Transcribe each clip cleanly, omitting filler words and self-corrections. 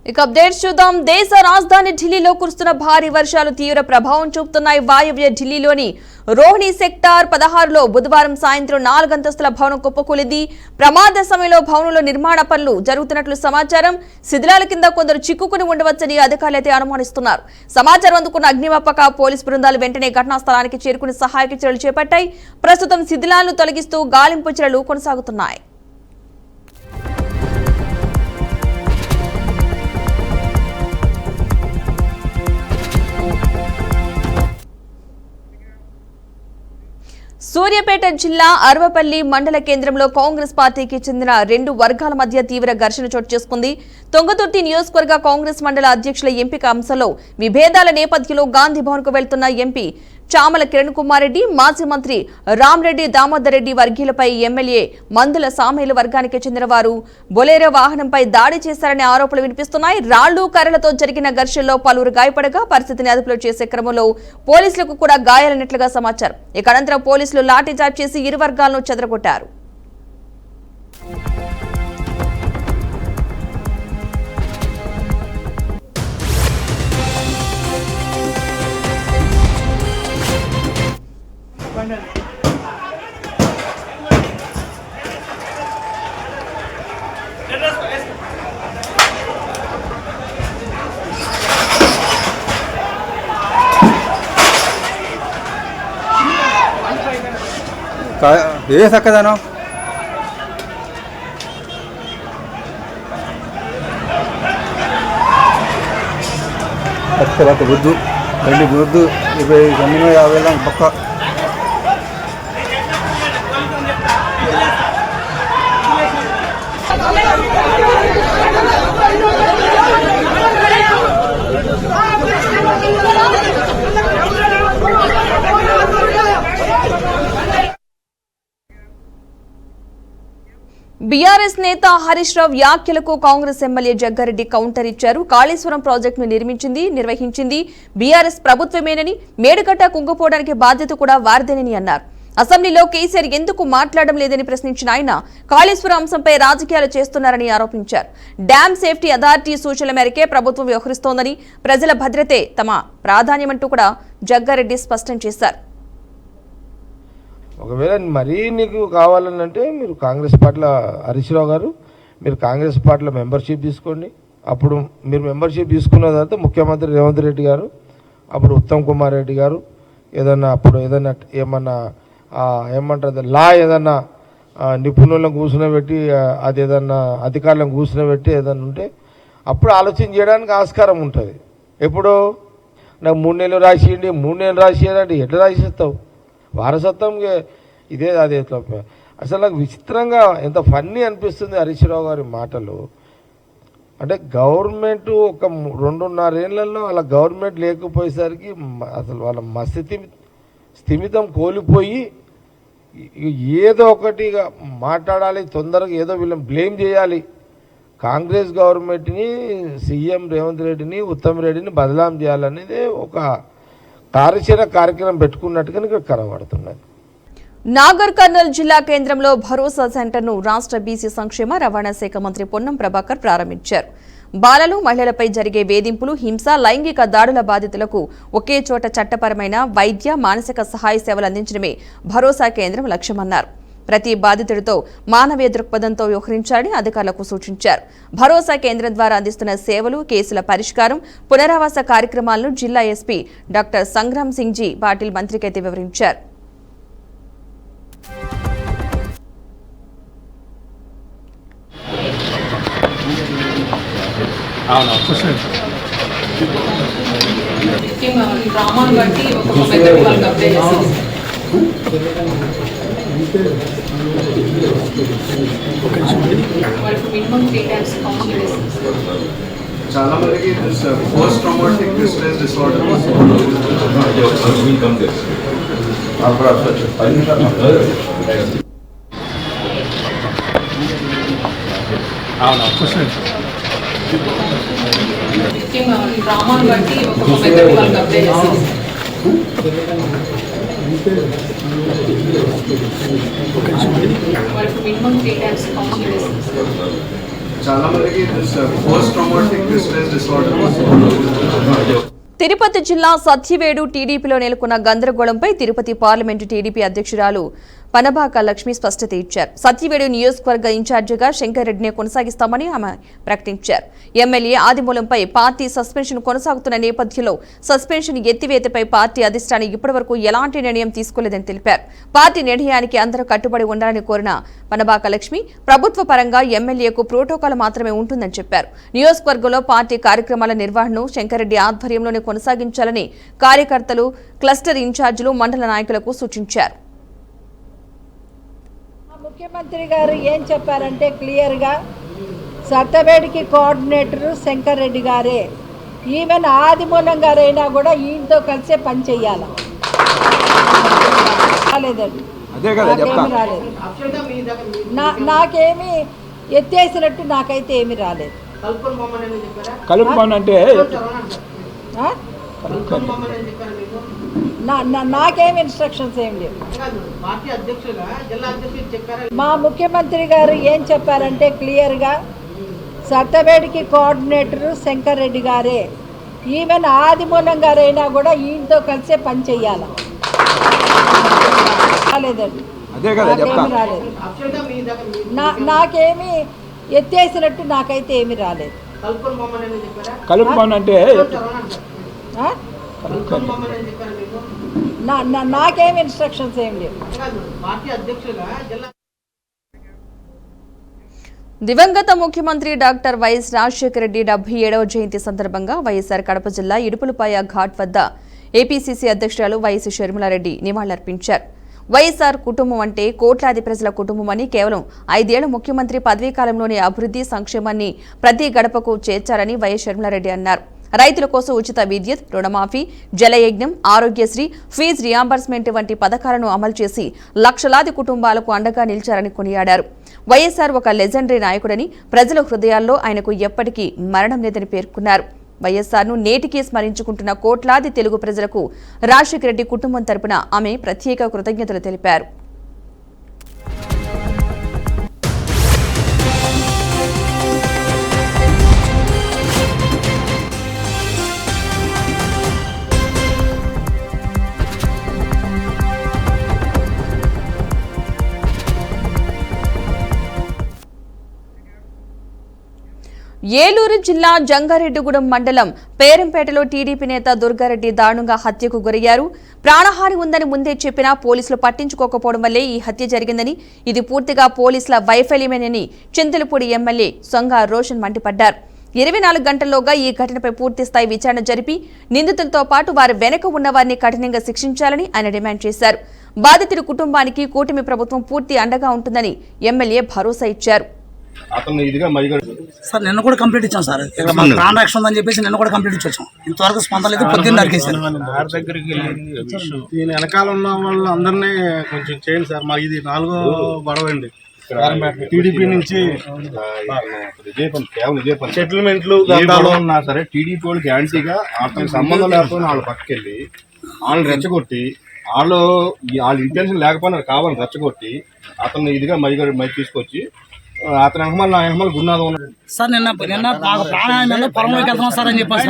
ఇక అప్డేట్స్ చూద్దాం. దేశ రాజధాని ఢిల్లీలో కురుస్తున్న భారీ వర్షాలు తీవ్ర ప్రభావం చూపుతున్నాయి. వాయవ్య ఢిల్లీలోని రోహిణి సెక్టార్ 16లో బుధవారం సాయంత్రం 4 అంతస్తుల భవనం కుప్పకూలింది. ప్రమాద సమయంలో భవనంలో నిర్మాణ పనులు జరుగుతున్నట్లు సమాచారం. శిథిలాల కింద కొందరు చిక్కుకుని ఉండవచ్చని అధికారులైతే అనుమానిస్తున్నారు. సమాచారం అందుకున్న అగ్నిమాపక పోలీసు బృందాలు వెంటనే ఘటనా స్థలానికి చేరుకుని సహాయక చర్యలు చేపట్టాయి. ప్రస్తుతం శిథిలాలను తొలగిస్తూ గాలింపు చర్యలు కొనసాగుతున్నాయి. సూర్యాపేట జిల్లా అర్వపల్లి మండల కేంద్రంలో కాంగ్రెస్ పార్టీకి చెందిన 2 వర్గాల మధ్య తీవ్ర ఘర్షణ చోటు చేసుకుంది. తుంగతుర్తి నియోజకవర్గ కాంగ్రెస్ మండల అధ్యక్షుల ఎంపిక అంశంలో విభేదాల నేపథ్యంలో గాంధీ భవన్ కు వెళ్తున్న ఎంపీ చామల కిరణ్ కుమార్ రెడ్డి, మాజీ మంత్రి రామ్రెడ్డి దామోదర్ రెడ్డి వర్గీయులపై ఎమ్మెల్యే మందుల సామేలు వర్గానికి చెందిన వారు బొలేరో వాహనంపై దాడి చేశారనే ఆరోపణలు వినిపిస్తున్నాయి. రాళ్లు కర్రలతో జరిగిన ఘర్షణలో పలువురు గాయపడగా పరిస్థితిని అదుపులో చేసే క్రమంలో పోలీసులకు కూడా గాయాలైనట్లుగా సమాచారం. ఇక అనంతరం పోలీసులు లాఠీచార్జ్ చేసి ఇరు వర్గాలను చెదరగొట్టారు. ఏ చక్కదనం వద్దు బండి వద్దు 20,50 పక్క బీఆర్ఎస్ నేత హరీష్ రావు వ్యాఖ్యలకు కాంగ్రెస్ ఎమ్మెల్యే జగ్గారెడ్డి కౌంటర్ ఇచ్చారు. కాళేశ్వరం ప్రాజెక్టును నిర్వహించింది బీఆర్ఎస్ ప్రభుత్వమేనని, మేడుగడ్డ కుంగిపోవడానికి బాధ్యత కూడా వారిదేనని అన్నారు. అసెంబ్లీలో కేసీఆర్ ఎందుకు మాట్లాడడం లేదని ప్రశ్నించిన ఆయన కాళేశ్వరం అంశంపై రాజకీయాలు చేస్తున్నారని ఆరోపించారు. డ్యాం సేఫ్టీ అథారిటీ సూచనల మేరకే ప్రభుత్వం వ్యవహరిస్తోందని, ప్రజల భద్రతే తమ ప్రాధాన్యమంటూ కూడా జగ్గారెడ్డి స్పష్టం చేశారు. ఒకవేళ మరీ నీకు కావాలనంటే మీరు కాంగ్రెస్ పార్టీలో హరీష్ రావు గారు మీరు కాంగ్రెస్ పార్టీలో మెంబర్షిప్ తీసుకోండి. అప్పుడు మీరు మెంబర్షిప్ తీసుకున్న తర్వాత ముఖ్యమంత్రి రేవంత్ రెడ్డి గారు, అప్పుడు ఉత్తమ్ కుమార్ రెడ్డి గారు ఏదన్నా ఏమంటారు లా ఏదన్నా నిపుణులను కూర్చునబెట్టి అది ఏదన్నా అధికారులను కూర్చునబెట్టి ఏదన్నా ఉంటే అప్పుడు ఆలోచన చేయడానికి ఆస్కారం ఉంటుంది. ఎప్పుడు నాకు 3 నెలలు రాసియండి 3 నెలలు రాసియండి ఎట్లా రాసిస్తావు? వారసత్వం ఇదే అదే అసలు నాకు విచిత్రంగా ఎంత ఫన్నీ అనిపిస్తుంది హరీష్ రావు గారి మాటలు. అంటే గవర్నమెంట్ ఒక 2.5 ఏళ్లలో వాళ్ళ గవర్నమెంట్ లేకపోయేసరికి అసలు వాళ్ళ స్థిమితం కోల్పోయి ఏదో ఒకటిగా మాట్లాడాలి, తొందరగా ఏదో వీళ్ళని బ్లేమ్ చేయాలి. కాంగ్రెస్ గవర్నమెంట్ని, సీఎం రేవంత్ రెడ్డిని, ఉత్తమ్ రెడ్డిని బదలాం చేయాలనేది ఒక కార్యక్రమం పెట్టుకున్నట్టుగా ఇక్కడ కనబడుతున్నది. నాగర్ కర్నూల్ జిల్లా కేంద్రంలో భరోసా సెంటర్ను రాష్ట్ర బీసీ సంక్షేమ రవాణా శాఖ మంత్రి పొన్నం ప్రభాకర్ ప్రారంభించారు. బాలలు, మహిళలపై జరిగే వేధింపులు, హింస, లైంగిక దాడుల బాధితులకు ఒకే చోట చట్టపరమైన వైద్య, మానసిక సహాయ సేవలు అందించడమే భరోసా కేంద్రం లక్ష్యమన్నారు. ప్రతి బాధితుడితో మానవీయ దృక్పథంతో వ్యవహరించాలని అధికారులకు సూచించారు. భరోసా కేంద్రం ద్వారా అందిస్తున్న సేవలు, కేసుల పరిష్కారం, పునరావాస కార్యక్రమాలను జిల్లా SP doctor Sangram Singh G Patil మంత్రికైతే వివరించారు. చాలా మందికి పోస్ట్ ట్రామాటిక్ స్ట్రెస్ డిసార్డర్ డ్రామాను బట్టి ఒక్కొక్క మెథడ్ వాళ్ళకి అప్లై చేస్తాం. వాళ్ళకి మినిమం 3 times కౌన్సిలింగ్ చేస్తాం. చాలా మందికి post traumatic stress disorder. Tirupati జిల్లా సత్యవేడు టీడీపీలో నెలకొన్న గందరగోళంపై తిరుపతి పార్లమెంటు టీడీపీ అధ్యక్షురాలు పనబాక లక్ష్మి స్పష్టత ఇచ్చారు. సత్యవేడు నియోజకవర్గ ఇన్ఛార్జిగా శంకర్ రెడ్డిని కొనసాగిస్తామని ఆమె ప్రకటించారు. ఎమ్మెల్యే ఆదిమూలంపై పార్టీ సస్పెన్షన్ కొనసాగుతున్న నేపథ్యంలో సస్పెన్షన్ ఎత్తివేతపై పార్టీ అధిష్టానం ఇప్పటివరకు ఎలాంటి నిర్ణయం తీసుకోలేదని తెలిపారు. పార్టీ నిర్ణయానికి అందరూ కట్టుబడి ఉండాలని కోరిన పనబాక లక్ష్మి ప్రభుత్వ పరంగా ఎమ్మెల్యేకు ప్రోటోకాల్ మాత్రమే ఉంటుందని చెప్పారు. నియోజకవర్గంలో పార్టీ కార్యక్రమాల నిర్వహణను శంకర్ రెడ్డి ఆధ్వర్యంలోనే కొనసాగించాలని కార్యకర్తలు, క్లస్టర్ ఇన్ఛార్జీలు, మండల నాయకులకు సూచించారు. ముఖ్యమంత్రి గారు ఏం చెప్పారంటే క్లియర్గా సత్తవేడికి కోఆర్డినేటర్ శంకర్ రెడ్డి గారే, ఈవెన్ ఆదిమూలం గారైనా కూడా ఈయనతో కలిసే పని చెయ్యాలి. రాలేదండి, రాలేదు. నాకేమి ఎత్తేసినట్టు నాకైతే ఏమి రాలేదు. నాకేం ఇన్స్ట్రక్షన్స్ ఏం లేవు. మా ముఖ్యమంత్రి గారు ఏం చెప్పారంటే క్లియర్గా సత్తవేడికి కోఆర్డినేటర్ శంకర్ రెడ్డి గారే, ఈవెన్ ఆదిమూలం గారైనా కూడా ఈయనతో కలిసే పని చెయ్యాలి. రాలేదండి, రాలేదు. నాకేమి ఎత్తేసినట్టు నాకైతే ఏమి రాలేదు. నాకేం ఇన్స్ట్రక్షన్స్ ఏం లేవు. దివంగత ముఖ్యమంత్రి డాక్టర్ వైఎస్ రాజశేఖర రెడ్డి 77వ జయంతి సందర్భంగా వైఎస్ఆర్ కడప జిల్లా ఇడుపులపాయ ఘాట్ వద్ద ఏపీసీసీ అధ్యక్షురాలు వైఎస్ షర్మిలారెడ్డి నివాళులర్పించారు. వైఎస్ఆర్ కుటుంబం అంటే కోట్లాది ప్రజల కుటుంబమని, కేవలం 5 ఏళ్ల ముఖ్యమంత్రి పదవీ కాలంలోని అభివృద్ధి, సంక్షేమాన్ని ప్రతి గడపకు చేర్చారని వైఎస్ షర్మిలారెడ్డి అన్నారు. రైతుల కోసం ఉచిత విద్యుత్, రుణమాఫీ, జలయజ్ఞం, ఆరోగ్యశ్రీ, ఫీజు రియాంబర్స్మెంట్ వంటి పథకాలను అమలు చేసి లక్షలాది కుటుంబాలకు అండగా నిలిచారని కొనియాడారు. వైఎస్ఆర్ ఒక లెజెండరీ నాయకుడని, ప్రజల హృదయాల్లో ఆయనకు ఎప్పటికీ మరణం లేదని పేర్కొన్నారు. వైఎస్ఆర్ను నేటికీ స్మరించుకుంటున్న కోట్లాది తెలుగు ప్రజలకు రాజశేఖర రెడ్డి కుటుంబం తరపున ఆమె ప్రత్యేక కృతజ్ఞతలు తెలిపారు. ఏలూరు జిల్లా జంగారెడ్డిగూడెం మండలం పేరంపేటలో టీడీపీ నేత దుర్గారెడ్డి దారుణంగా హత్యకు గురయ్యారు. ప్రాణహాని ఉందని ముందే చెప్పినా పోలీసులు పట్టించుకోకపోవడం వల్లే ఈ హత్య జరిగిందని, ఇది పూర్తిగా పోలీసుల వైఫల్యమేనని చింతలపూడి ఎమ్మెల్యే సొంగ రోషన్ మండిపడ్డారు. 24 గంటల్లోగా ఈ ఘటనపై పూర్తిస్థాయి విచారణ జరిపి నిందితులతో పాటు వారి వెనక ఉన్నవారిని కఠినంగా శిక్షించాలని ఆయన డిమాండ్ చేశారు. బాధితుడి కుటుంబానికి కూటమి ప్రభుత్వం పూర్తి అండగా ఉంటుందని ఎమ్మెల్యే భరోసా ఇచ్చారు. సార్ నిన్న కూడా కంప్లీట్ ఇచ్చాం సార్. ప్రాణ రక్షణ ఉందని చెప్పేసి నిన్న కూడా కంప్లీట్ ఇచ్చాం. ఇంతవరకు స్పందన లేదు. పొద్దున్న నరికేశారు. దగ్గరికి దీని వెనకాల ఉన్న వాళ్ళు అందరినీ కొంచెం చేయండి సార్. మాకు ఇది 4వ గొడవ అండి. టీడీపీ నుంచి సెటిల్మెంట్లు ఉన్నా సరే టీడీపీ వాళ్ళకి యాంటీగా అతనికి సంబంధం లేకపోయినా వాళ్ళ పక్కకెళ్ళి వాళ్ళని రెచ్చగొట్టి, వాళ్ళ ఇంటెన్షన్ లేకపోయినా కావాలని రెచ్చగొట్టి అతన్ని ఇదిగా మై తీసుకొచ్చి అతని వెనకమాల గున్నాదం ఉన్నాడు సార్. నిన్న మాకు ప్రాణాయామం పొలంలోకి వెళ్తున్నాం సార్ అని చెప్పారు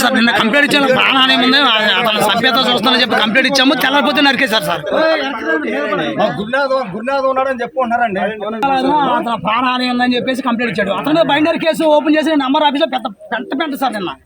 సార్. నిన్న కంప్లీట్ ఇచ్చాము. ప్రాణహాని ఉంది, అతను సభ్యత చూస్తానని చెప్పి కంప్లీట్ ఇచ్చాము. తెల్లపోతే నరికేశారు సార్. గున్నాదం ఉన్నాడని చెప్పుకుంటున్నారండి. అతను ప్రాణహాని ఉందని చెప్పేసి కంప్లీట్ ఇచ్చాడు. అతను బైండర్ కేసు ఓపెన్ చేసి నంబర్ ఆఫీస్లో పెద్ద సార్. నిన్న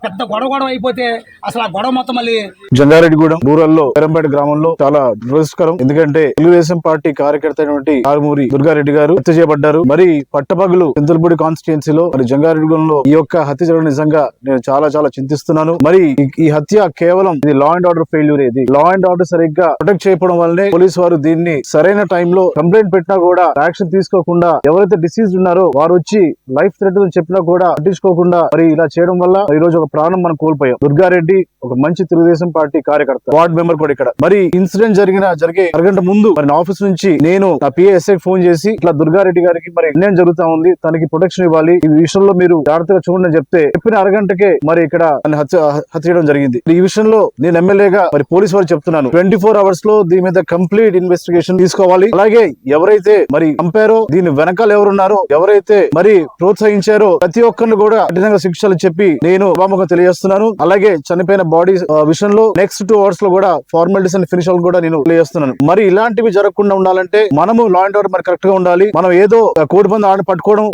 పెద్ద గొడవ అయిపోతే అసలు ఆ గొడవ మొత్తం మళ్ళీ జంగారెడ్డిగూడెం రూరల్ లో పేరంపేట గ్రామంలో చాలా దురదృష్టకరం. ఎందుకంటే తెలుగుదేశం పార్టీ కార్యకర్త అయినటువంటి కారుమూరి దుర్గారెడ్డి గారు హత్య చేయబడ్డారు. మరి పట్టపగలు చింతలపూడి కాన్స్టిట్యున్సీలో మరి జంగారెడ్డిగూడెంలో ఈ యొక్క హత్య జరగడం నిజంగా నేను చాలా చింతిస్తున్నాను. మరి ఈ హత్య కేవలం ఇది లా అండ్ ఆర్డర్ ఫెయిల్యూర్. ఇది లా అండ్ ఆర్డర్ సరిగ్గా ప్రొటెక్ట్ చేయడం వల్లనే పోలీసు వారు దీన్ని సరైన టైంలో కంప్లైంట్ పెట్టినా కూడా యాక్షన్ తీసుకోకుండా, ఎవరైతే డిసీజ్ ఉన్నారో వారు వచ్చి లైఫ్ థ్రెట్ అని చెప్పినా కూడా పట్టించుకోకుండా మరి ఇలా చేయడం వల్ల ఈ రోజు ఒక ప్రాణం మనం కోల్పోయాం. దుర్గారెడ్డి ఒక మంచి తెలుగుదేశం పార్టీ కార్యకర్త, వార్డ్ మెంబర్ కూడా ఇక్కడ. మరి ఇన్సిడెంట్ జరిగే అరగంట ముందు మరి నా ఆఫీస్ నుంచి నేను నా పిఎస్ఐ ఫోన్ చేసి ఇట్లా దుర్గారెడ్డి గారికి మరి అన్యాయం జరుగుతా ఉంది, తనకి ప్రొటెక్షన్ ఇవ్వాలి, ఈ విషయంలో మీరు జాగ్రత్తగా చూడండి అని చెప్తే చెప్పిన అరగంటకే మరి ఇక్కడ హత్య చేయడం జరిగింది. ఈ విషయంలో నేను ఎమ్మెల్యేగా మరి పోలీసు వారు చెప్తున్నాను, 24 hours లో దీని మీద కంప్లీట్ ఇన్వెస్టిగేషన్ తీసుకోవాలి. అలాగే ఎవరైతే మరి చంపారో, దీని వెనకాల ఎవరున్నారో, ఎవరైతే మరి ప్రోత్సహించారో ప్రతి ఒక్కరిని కూడా కఠినంగా శిక్షలు చెప్పి నేను సభాముఖంగా తెలియజేస్తున్నాను. అలాగే చనిపోయిన బాడీ విషయంలో నెక్స్ట్ 2 hours లో కూడా ఫార్మాలిటీస్ అండ్ ఫినిష్ కూడా నేను తెలియజేస్తున్నాను. మరి ఇలాంటివి జరగకుండా ఉండాలంటే మనము లా అండ్ ఆర్డర్ మరి కరెక్ట్ గా ఉండాలి. మనం ఏదో కోడి పంది ఆడ పట్టుకోవడం,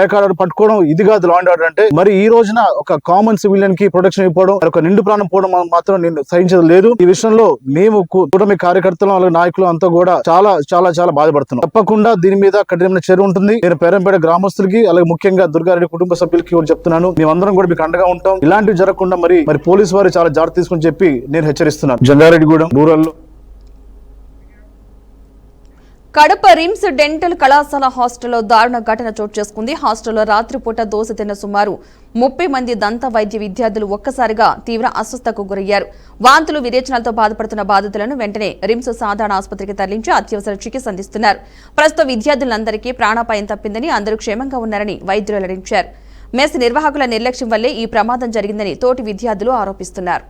పట్టుకోవడం ఇది కాదు లా అండ్ ఆర్డర్ అంటే. మరి ఈ రోజున ఒక కామన్ సివిలియన్ కి ప్రొటెక్షన్ ఇవ్వడం, ఒక నిండు ప్రాణం పోవడం మాత్రం నేను సహించదు లేదు. ఈ విషయంలో మేము కూటమి కార్యకర్తలు అలాగే నాయకులు అంతా కూడా చాలా చాలా చాలా బాధపడుతున్నాం. తప్పకుండా దీని మీద కఠినమైన చర్య ఉంటుంది. నేను పేరంపేట గ్రామస్తులకి అలాగే ముఖ్యంగా దుర్గారెడ్డి కుటుంబ సభ్యులకి కూడా చెప్తున్నాను, మేమందరం కూడా మీకు అండగా ఉంటాం. ఇలాంటివి జరగకుండా మరి పోలీసు వారు చాలా జాగ్రత్త తీసుకుని చెప్పి నేను హెచ్చరిస్తున్నాను. జంగారెడ్డిగూడెం రూరల్ లో కడప రిమ్స్ డెంటల్ కళాశాల హాస్టల్లో దారుణ ఘటన చోటు చేసుకుంది. హాస్టల్లో రాత్రిపూట దోశ తిన్న సుమారు 30 మంది దంత వైద్య విద్యార్థులు ఒక్కసారిగా తీవ్ర అస్వస్థకు గురయ్యారు. వాంతులు విరేచనాలతో బాధపడుతున్న బాధితులను వెంటనే రిమ్స్ సాధారణ ఆసుపత్రికి తరలించి అత్యవసర చికిత్స అందిస్తున్నారు. ప్రస్తుతం విద్యార్థులందరికీ ప్రాణాపాయం తప్పిందని, అందరూ క్షేమంగా ఉన్నారని వైద్యులు వెల్లడించారు. మెస్ నిర్వాహకుల నిర్లక్ష్యం వల్లే ఈ ప్రమాదం జరిగిందని తోటి విద్యార్థులు ఆరోపిస్తున్నారు.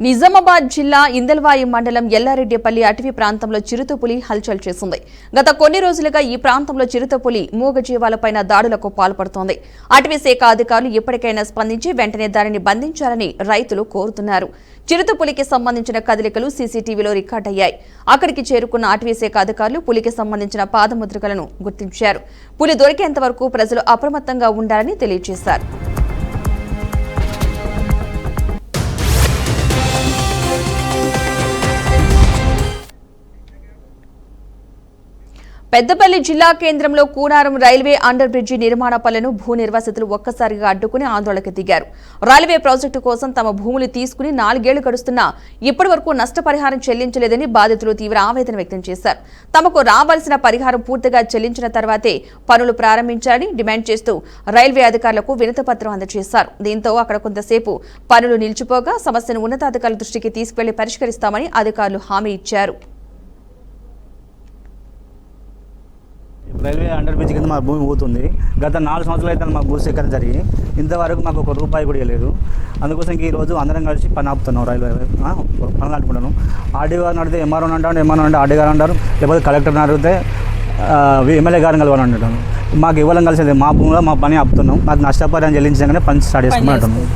నిజామాబాద్ జిల్లా ఇందల్వాయి మండలం ఎల్లారెడ్డిపల్లి అటవీ ప్రాంతంలో చిరుతపులి హల్చల్ చేసింది. గత కొన్ని రోజులుగా ఈ ప్రాంతంలో చిరుతపులి మూగజీవాలపైన దాడులకు పాల్పడుతోంది. అటవీ శాఖ అధికారులు ఇప్పటికైనా స్పందించి వెంటనే దానిని బంధించాలని రైతులు కోరుతున్నారు. చిరుతపులికి సంబంధించిన కదలికలు సీసీటీవీలో రికార్డయ్యాయి. అక్కడికి చేరుకున్న అటవీ శాఖ అధికారులు పులికి సంబంధించిన పాదముద్రికలను గుర్తించారు. పులి దొరికేంత వరకు ప్రజలు అప్రమత్తంగా ఉండాలని తెలియజేశారు. పెద్దపల్లి జిల్లా కేంద్రంలో కూనారం రైల్వే అండర్ బ్రిడ్జి నిర్మాణ పనులను భూ నిర్వాసితులు ఒక్కసారిగా అడ్డుకుని ఆందోళనకు దిగారు. రైల్వే ప్రాజెక్టు కోసం తమ భూములు తీసుకుని 4 ఏళ్లు గడుస్తున్నా ఇప్పటి వరకు నష్టపరిహారం చెల్లించలేదని బాధితులు తీవ్ర ఆవేదన వ్యక్తం చేశారు. తమకు రావాల్సిన పరిహారం పూర్తిగా చెల్లించిన తర్వాతే పనులు ప్రారంభించాలని డిమాండ్ చేస్తూ రైల్వే అధికారులకు వినతిపత్రం అందజేశారు. దీంతో అక్కడ కొంతసేపు పనులు నిలిచిపోగా సమస్యను ఉన్నతాధికారుల దృష్టికి తీసుకెళ్లి పరిష్కరిస్తామని అధికారులు హామీ ఇచ్చారు. రైల్వే అండర్ బ్రిడ్జ్ కింద మా భూమి పోతుంది. గత 4 సంవత్సరాలు అయితే మా భూసేకరణ జరిగి ఇంతవరకు మాకు ₹1 కూడా ఇవ్వలేదు. అందుకోసం ఈరోజు అందరం కలిసి పని ఆపుతున్నాం. రైల్వే పనులు ఆడుకుంటున్నాం. ఆర్డీఓ గారిని అడిగితే ఎంఆర్ఓ అంటారు, ఎంఆర్ఓ అంటే ఆర్డీ గారు అంటారు, లేకపోతే కలెక్టర్ని అడిగితే ఎమ్మెల్యే గారిని కలవాలని అంటున్నాను. మాకు ఇవ్వాలని కలిసి మా భూమిలో మా పని ఆపుతున్నాం. మాకు నష్టపరిహారం చెల్లించగానే పని స్టార్ట్ చేసుకుని అంటున్నాం.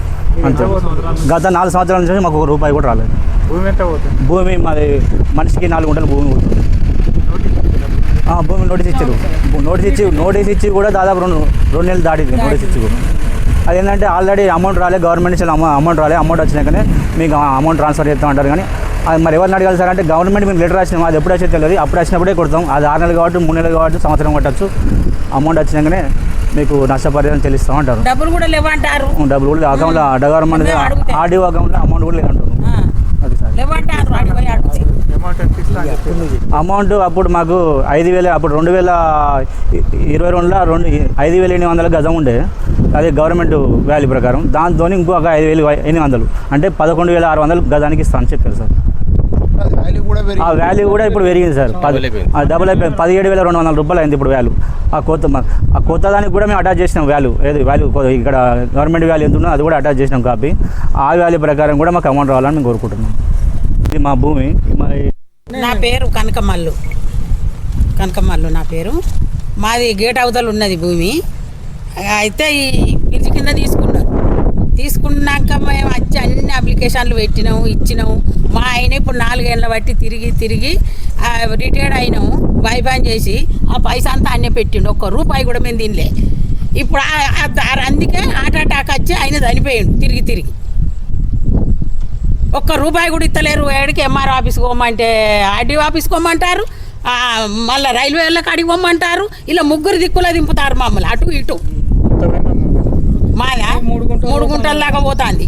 అంతే. గత 4 సంవత్సరాల నుంచి మాకు ₹1 కూడా రాలేదు. భూమి మాది మనిషికి 4 గుంటల భూమి పోతుంది. భూమి నోటీస్ ఇచ్చి కూడా దాదాపు 2 నెలలు దాటింది. నోటీస్ ఇచ్చి కూడా అదేంటంటే ఆల్రెడీ అమౌంట్ రాలే, గవర్నమెంట్ నుంచి అమౌంట్ రాలే. అమౌంట్ వచ్చినాకనే మీకు అమౌంట్ ట్రాన్స్ఫర్ చేస్తాం అంటారు. కానీ అది మరి ఎవరిని అడగాలి సార్ అంటే గవర్నమెంట్ మేము లెటర్ రాసినాం, అది ఎప్పుడు వచ్చే తెలియదు. అప్పుడు వచ్చినప్పుడే కొడతాం. అది 6 నెలలు కాబట్టి 3 నెలలు కాబట్టి సంవత్సరం కొట్టచ్చు. అమౌంట్ వచ్చినాకనే మీకు నష్టపరిహారం చెల్లిస్తాం అంటారు. డబ్బులు కూడా లేవంటారు. డబ్బులు కూడా అకౌంట్లో గవర్నమెంట్ ఆర్డీఓ అకౌంట్లో అమౌంట్ కూడా లేదంటారు. అది సార్ అమౌంట్ అప్పుడు మాకు 5,000, అప్పుడు 2022లో 5,800 గజం ఉండే, అది గవర్నమెంట్ వాల్యూ ప్రకారం. దాంతో ఇంకొక 5,800 అంటే 11,600 గజానికి ఇస్తాను చెప్పారు సార్. ఆ వాల్యూ కూడా ఇప్పుడు పెరిగింది సార్, డబుల్ అయిపోయింది. 17,200 రూపాయలు అయింది ఇప్పుడు వాల్యూ. ఆ కొత్త దానికి కూడా మేము అటాచ్ చేసినాం వాల్యూ. వాల్యూ ఇక్కడ గవర్నమెంట్ వాల్యూ ఎంత ఉందో అది కూడా అటాచ్ చేసినాం కాపీ. ఆ వాల్యూ ప్రకారం కూడా మాకు అమౌంట్ రావాలని మేము కోరుకుంటున్నాం. ఇది మా భూమి. నా పేరు కనకమల్లు నా పేరు. మాది గేట్ అవతల ఉన్నది భూమి. అయితే ఈ బ్రిడ్జ్ కింద తీసుకున్నాక మేము వచ్చి అన్ని అప్లికేషన్లు ఇచ్చినాము. మా ఆయన ఇప్పుడు 4 ఏళ్ళ బట్టి తిరిగి రిటైర్డ్ అయినాము. బైబాన్ చేసి ఆ పైసా అంతా అన్నీ పెట్టిండు. ₹1 కూడా మేము తినలే. ఇప్పుడు అందుకే హార్ట్ అటాక్ వచ్చి ఆయన చనిపోయాడు. తిరిగి ₹1 కూడా ఇస్తలేరు. ఏడికి ఎంఆర్ఓ ఆఫీస్కి పోమంటే ఆర్డీఓ ఆఫీస్కి పోమంటారు, మళ్ళీ రైల్వే వాళ్ళకి అడిగి పోమంటారు. ఇలా 3 దిక్కులా దింపుతారు మమ్మల్ని అటు ఇటు. మాదా 3 గుంటల దాకా పోతుంది.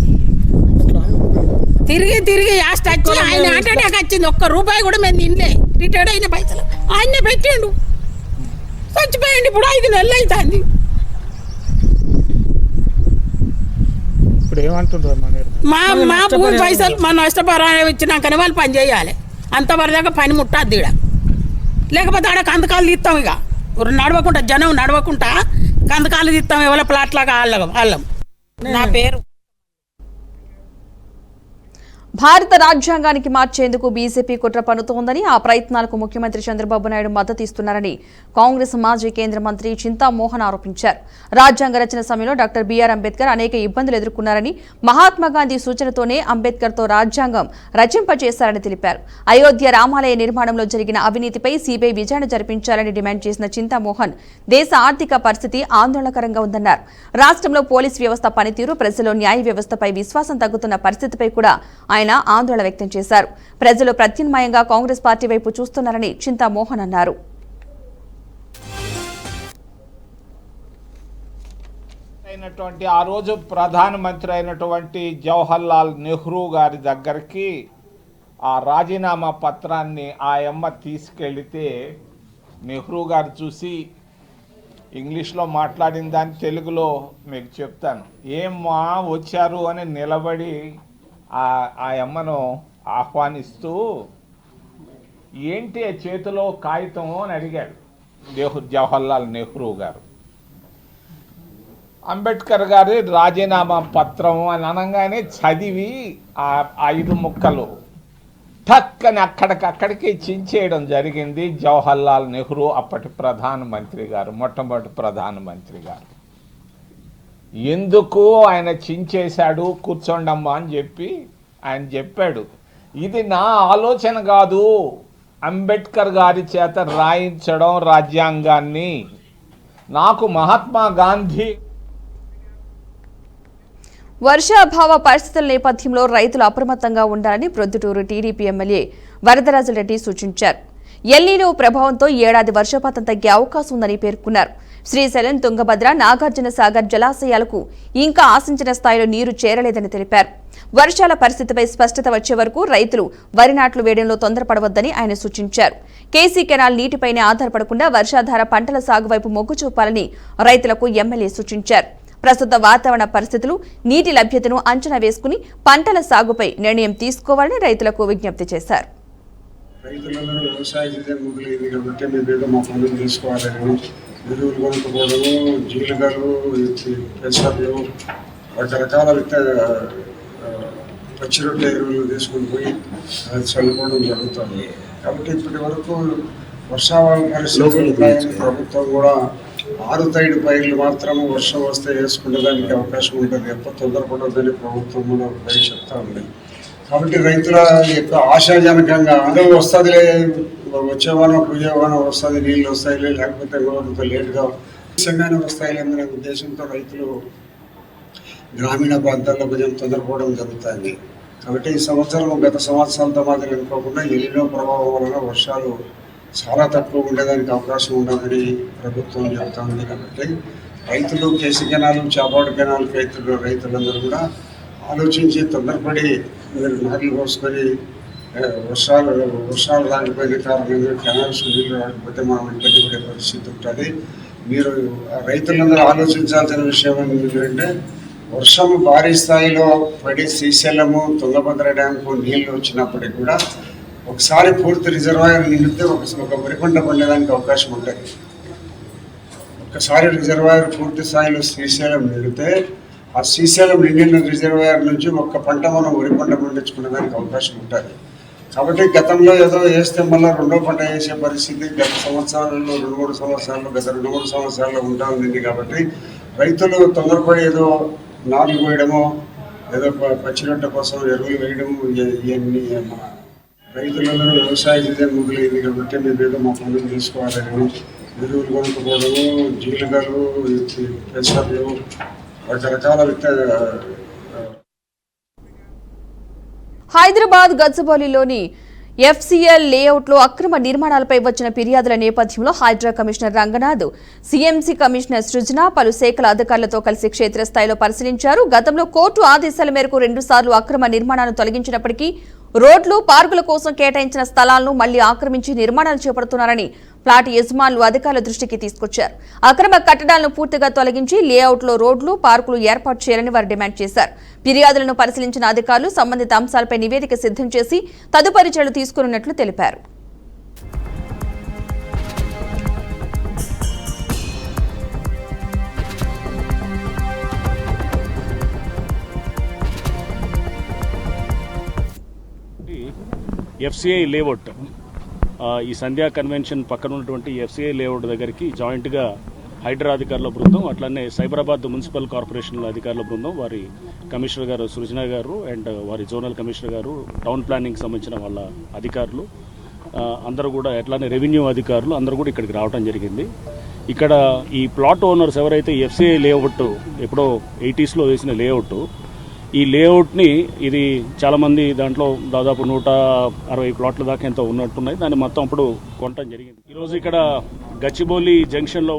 తిరిగి తిరిగి లాస్ట్ వచ్చి ఆయన హార్ట్ అటాక్ వచ్చింది. ₹1 కూడా మేము తినలే. రిటైర్డ్ అయిన పైసలు ఆయనే పెట్టిండు, చచ్చిపోయిండు. ఇప్పుడు 5 నెలలు అవుతుంది. మా భూమి పైసలు మా నష్టపరిహారం ఇచ్చినాకనే వాళ్ళు పని చేయాలి. అంతవరదాకా పని ముట్టద్దు ఇక్కడ, లేకపోతే ఆడ కందకాలు తీస్తాం. ఇక నడవకుండా జనం నడవకుండా కందకాలు తీస్తాం. ఎవరి ప్లాట్లాగా వాళ్ళం. నా పేరు భారత రాజ్యాంగానికి మార్చేందుకు బీజేపీ కుట్ర పన్నుతోందని, ఆ ప్రయత్నాలకు ముఖ్యమంత్రి చంద్రబాబు నాయుడు మద్దతు ఇస్తున్నారని కాంగ్రెస్ మాజీ కేంద్ర మంత్రి చింతామోహన్ ఆరోపించారు. రాజ్యాంగ రచన సమయంలో డాక్టర్ బీఆర్ అంబేద్కర్ అనేక ఇబ్బందులు ఎదుర్కొన్నారని, మహాత్మాగాంధీ సూచనతోనే అంబేద్కర్తో రాజ్యాంగం రచింపచేశారని తెలిపారు. అయోధ్య రామాలయ నిర్మాణంలో జరిగిన అవినీతిపై సీబీఐ విచారణ జరిపించాలని డిమాండ్ చేసిన చింతామోహన్, దేశ ఆర్థిక పరిస్థితి ఆందోళనకరంగా ఉందన్నారు. రాష్ట్రంలో పోలీస్ వ్యవస్థ పనితీరు, ప్రజల్లో న్యాయ వ్యవస్థపై విశ్వాసం తగ్గుతున్న పరిస్థితిపై కూడా ఆయన ఆందోళన వ్యక్తం చేశారు. ప్రజలు ప్రత్యామ్నాయంగా కాంగ్రెస్ పార్టీ వైపు చూస్తున్నారని చింతామోహన్ అన్నారు. ఆ రోజు ప్రధానమంత్రి అయినటువంటి జవహర్లాల్ నెహ్రూ గారి దగ్గరికి ఆ రాజీనామా పత్రాన్ని ఆ అమ్మ తీసుకెళ్తే నెహ్రూ గారు చూసి ఇంగ్లీష్లో మాట్లాడిన దాన్ని తెలుగులో మీకు చెప్తాను. ఏమ్మా వచ్చారు అని నిలబడి ఆ అమ్మను ఆహ్వానిస్తూ ఏంటి చేతిలో కాగితం అని అడిగాడు జవహర్లాల్ నెహ్రూ గారు. అంబేద్కర్ గారి రాజీనామా పత్రం అని అనగానే చదివి ఆ 5 ముక్కలు టక్కని అక్కడికి చించేయడం జరిగింది జవహర్లాల్ నెహ్రూ, అప్పటి ప్రధానమంత్రి గారు, మొట్టమొదటి ప్రధానమంత్రి గారు. ఎందుకు ఆయన చించేశాడు, కూర్చోండమ్మా అని చెప్పి ఆయన చెప్పాడు. ఇది నా ఆలోచన కాదు, అంబేద్కర్ గారి చేత రాయించడం రాజ్యాంగాన్ని. నాకు మహాత్మా గాంధీ. వర్షాభావ పరిస్థితుల నేపథ్యంలో రైతులు అప్రమత్తంగా ఉండాలని ప్రొద్దుటూరు టీడీపీ ఎమ్మెల్యే వరదరాజురెడ్డి సూచించారు. ఎల్నినో ప్రభావంతో ఏడాది వర్షపాతం తగ్గే అవకాశం ఉందని పేర్కొన్నారు. శ్రీశైలం, తుంగభద్ర, నాగార్జున సాగర్ జలాశయాలకు ఇంకా ఆశించిన స్థాయిలో నీరు చేరలేదని తెలిపారు. వర్షాల పరిస్థితిపై స్పష్టత వచ్చే వరకు రైతులు వరి నాట్లు వేయడంలో తొందరపడవద్దని ఆయన సూచించారు. కేసీ కెనాల్ నీటిపైనే ఆధారపడకుండా వర్షాధార పంటల సాగు వైపు మొగ్గు చూపాలని రైతులకు ఎమ్మెల్యే సూచించారు. ప్రస్తుత వాతావరణ పరిస్థితులు, నీటి లభ్యతను అంచనా వేసుకుని పంటల సాగుపై నిర్ణయం తీసుకోవాలని రైతులకు విజ్ఞప్తి చేశారు. రైతులందరూ వ్యవసాయ మొదలైంది కాబట్టి మేము మా పనులు తీసుకోవాలని, ఎరువులు కొనుక్కోవడము, జీలకర్రలు, పెసర్లు, రకరకాల పచ్చి రొట్టె ఎరువులు తీసుకుని పోయి చల్లుకోవడం జరుగుతుంది. కాబట్టి ఇప్పటి వరకు వర్షాభావ పరిస్థితులు ప్రభుత్వం కూడా ఆరుతైడు పైర్లు మాత్రం వర్షం వస్తే వేసుకునే దానికి అవకాశం ఉంటుంది. ఎప్పుడు తొందరపడదని ప్రభుత్వం కూడా పై చెప్తా ఉంది. కాబట్టి రైతుల యొక్క ఆశాజనకంగా అందరూ వస్తుందిలే, వచ్చేవానం పోయేవానం వస్తుంది, నీళ్ళు వస్తాయిలే, లేకపోతే కొంత లేటుగా నిజంగానే వస్తాయిలే అనే ఉద్దేశంతో రైతులు గ్రామీణ ప్రాంతాల్లో కొంచెం తొందరపోవడం జరుగుతుంది. కాబట్టి ఈ సంవత్సరం గత సంవత్సరాలతో మాత్రం అనుకోకుండా ఎల్నినో ప్రభావం వలన వర్షాలు చాలా తక్కువ ఉండేదానికి అవకాశం ఉండదని ప్రభుత్వం చెప్తా ఉంది. కాబట్టి రైతులు కేసీ కెనాలు, చాపాడు కెనాల్ రైతులందరూ కూడా ఆలోచించి తొందరపడి మీరు నాట్లు పోసుకొని వర్షాలు రాకపోయిన కారణంగా కెనాల్స్ నీళ్ళు రాకపోతే మనం ఇబ్బంది పడే పరిస్థితి ఉంటుంది. మీరు రైతులందరూ ఆలోచించాల్సిన విషయం ఏంటంటే వర్షం భారీ స్థాయిలో పడి శ్రీశైలము, తుంగభద్ర డ్యాంకు నీళ్లు వచ్చినప్పటికీ కూడా ఒకసారి పూర్తి రిజర్వాయర్ నిండితే ఒక వరి పంట పండడానికి అవకాశం ఉంటుంది. ఒకసారి రిజర్వాయర్ పూర్తి స్థాయిలో శ్రీశైలం నిండితే ఆ శ్రీశైలం నిండిన రిజర్వాయర్ నుంచి ఒక్క పంట మనం వరి పంట పండించుకునే దానికి అవకాశం ఉంటుంది. కాబట్టి గతంలో ఏదో వేస్తే మళ్ళీ రెండో పంట వేసే పరిస్థితి గత సంవత్సరాలలో 2-3 సంవత్సరాలు గత 2-3 సంవత్సరాల్లో ఉంటా ఉంది. కాబట్టి రైతులు తొందరపడి ఏదో నాట్లు పోయడమో, ఏదో పచ్చిరొట్ట కోసం ఎరువులు వేయడము, ఇవన్నీ రైతులందరూ వ్యవసాయ మొదలైంది కాబట్టి మేము ఏదో మా పనులు తీసుకోవాలని, ఎరువులు కొనుక్కోవడము, జీలకర్రలు, పెసర్లు, రకరకాల హైదరాబాద్ గచ్చిబౌలిలోని ఎఫ్సీఎల్ లేఅవుట్లో అక్రమ నిర్మాణాలపై వచ్చిన ఫిర్యాదుల నేపథ్యంలో Hydraa commissioner Ranganath, CMC commissioner Srujana పలు శాఖల అధికారులతో కలిసి క్షేత్రస్థాయిలో పరిశీలించారు. గతంలో కోర్టు ఆదేశాల మేరకు 2 సార్లు అక్రమ నిర్మాణాలను తొలగించినప్పటికీ రోడ్లు, పార్కుల కోసం కేటాయించిన స్థలాలను మళ్లీ ఆక్రమించి నిర్మాణాలు చేపడుతున్నారని ఫ్లాట్ యజమానులు అధికారుల దృష్టికి తీసుకొచ్చారు. అక్రమ కట్టడాలను పూర్తిగా తొలగించి లేఅవుట్లో రోడ్లు, పార్కులు ఏర్పాటు చేయాలని వారు డిమాండ్ చేశారు. ఫిర్యాదులను పరిశీలించిన అధికారులు సంబంధిత అంశాలపై నివేదిక సిద్ధం చేసి తదుపరి చర్యలు తీసుకున్నట్లు తెలిపారు. ఎఫ్సిఐ లేఅవుట్, ఈ సంధ్యా కన్వెన్షన్ పక్కన ఉన్నటువంటి ఎఫ్సిఐ లేఅవుట్ దగ్గరికి జాయింట్గా హైడ్రా అధికారుల బృందం, అట్లనే సైబరాబాద్ మున్సిపల్ కార్పొరేషన్ల అధికారుల బృందం, వారి కమిషనర్ గారు సృజన గారు అండ్ వారి జోనల్ కమిషనర్ గారు, టౌన్ ప్లానింగ్ సంబంధించిన వాళ్ళ అధికారులు అందరూ కూడా, అట్లానే రెవెన్యూ అధికారులు అందరూ కూడా ఇక్కడికి రావడం జరిగింది. ఇక్కడ ఈ ప్లాట్ ఓనర్స్ ఎవరైతే ఎఫ్సిఐ లేఅవుట్ ఎప్పుడో 80s వేసిన లేఅవుట్, ఈ లేఅవుట్ని ఇది చాలామంది దాంట్లో దాదాపు 160 ప్లాట్ల దాకా ఎంతో ఉన్నట్టున్నాయి. దాన్ని మొత్తం అప్పుడు కొనటం జరిగింది. ఈరోజు ఇక్కడ గచ్చిబౌలి జంక్షన్లో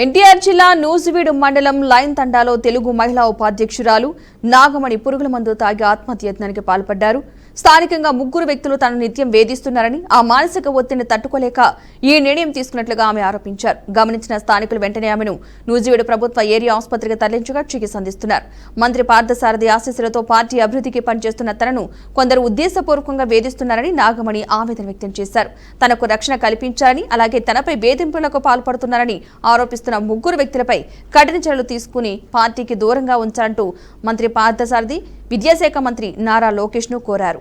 ఎన్టీఆర్ జిల్లా నూజివీడు మండలం లైన్ తండాలో తెలుగు మహిళా ఉపాధ్యక్షురాలు నాగమణి పురుగుల మందు తాగి ఆత్మహత్యయత్నానికి పాల్పడ్డారు. స్థానికంగా 3 వ్యక్తులు తనను నిత్యం వేధిస్తున్నారని, ఆ మానసిక ఒత్తిడిని తట్టుకోలేక ఈ నిర్ణయం తీసుకున్నట్లుగా ఆమె ఆరోపించారు. గమనించిన స్థానికులు వెంటనే ఆమెను నూజివీడు ప్రభుత్వ ఏరియా ఆసుపత్రికి తరలించగా చికిత్స అందిస్తున్నారు. మంత్రి పార్థసారథి ఆశీస్సులతో పార్టీ అభివృద్ధికి పనిచేస్తున్న తనను కొందరు ఉద్దేశపూర్వకంగా వేధిస్తున్నారని నాగమణి ఆవేదన వ్యక్తం చేశారు. తనకు రక్షణ కల్పించారని, అలాగే తనపై వేధింపులకు పాల్పడుతున్నారని ఆరోపిస్తున్న 3 వ్యక్తులపై కఠిన చర్యలు తీసుకుని పార్టీకి దూరంగా ఉంచాలంటూ మంత్రి పార్థసారథి, విద్యాశాఖ మంత్రి నారా లోకేష్ ను కోరారు.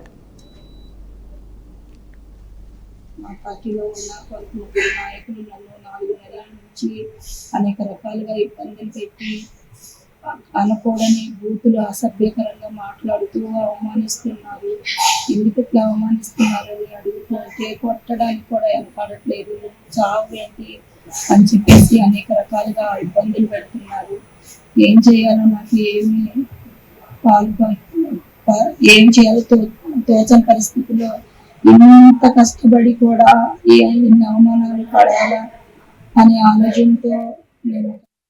మా పార్టీలో ఉన్న 3 నాయకులు నన్ను 4 నెలల నుంచి అనేక రకాలుగా ఇబ్బందులు పెట్టి అనుకోవడని బూతులు అసభ్యకరంగా మాట్లాడుతూ అవమానిస్తున్నారు. ఎందుకు ఇట్లా అవమానిస్తున్నారు అని అడుగుతుంటే కొట్టడానికి కూడా వెనకాడట్లేదు. చావు ఏంటి అని చెప్పేసి అనేక రకాలుగా ఇబ్బందులు పెడుతున్నారు. ఏం చేయాలో నాకు ఏం చేయాలో తోచని పరిస్థితిలో ఇంత కష్టపడి కూడా ఎన్ని అవమానాలు పడాలా అనే ఆలోచనతో నేను